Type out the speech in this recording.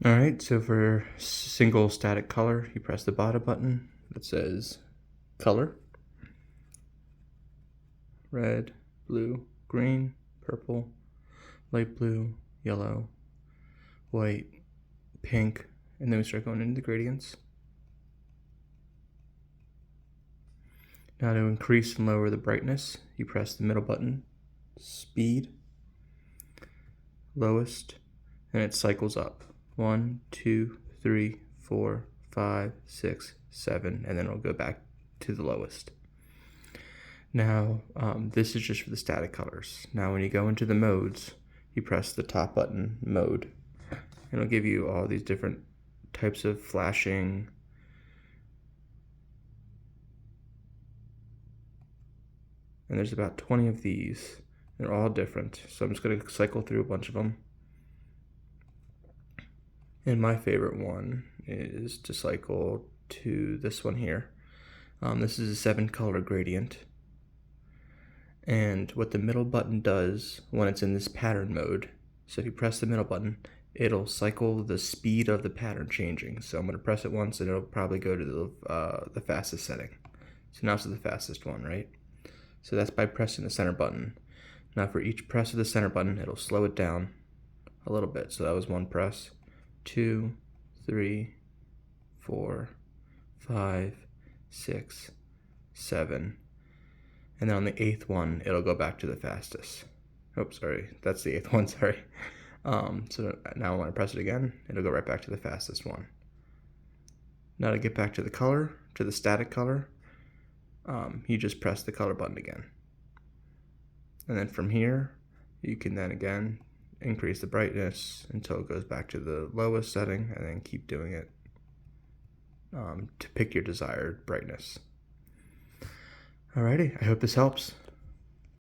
All right, so for single static color, you press the bottom button that says color, red, blue, green, purple, light blue, yellow, white, pink, and then we start going into the gradients. Now to increase and lower the brightness, you press the middle button, speed, lowest, and it cycles up. 1, 2, 3, 4, 5, 6, 7, and then it'll go back to the lowest. Now, this is just for the static colors. Now, when you go into the modes, you press the top button, mode, and it'll give you all these different types of flashing. And there's about 20 of these. They're all different, so I'm just going to cycle through a bunch of them. And my favorite one is to cycle to this one here. This is a 7-color gradient. And what the middle button does when it's in this pattern mode, so if you press the middle button, it'll cycle the speed of the pattern changing. So I'm going to press it once and it'll probably go to the fastest setting. So now it's the fastest one, right? So that's by pressing the center button. Now for each press of the center button, it'll slow it down a little bit. So that was one press, 2, 3, 4, 5, 6, 7. And then on the 8th one, it'll go back to the fastest. Oops, sorry, that's the 8th one, sorry. So now when I press it again, it'll go right back to the fastest one. Now to get back to the color, to the static color, you just press the color button again. And then from here, you can then again increase the brightness until it goes back to the lowest setting, and then keep doing it to pick your desired brightness. Alrighty, I hope this helps.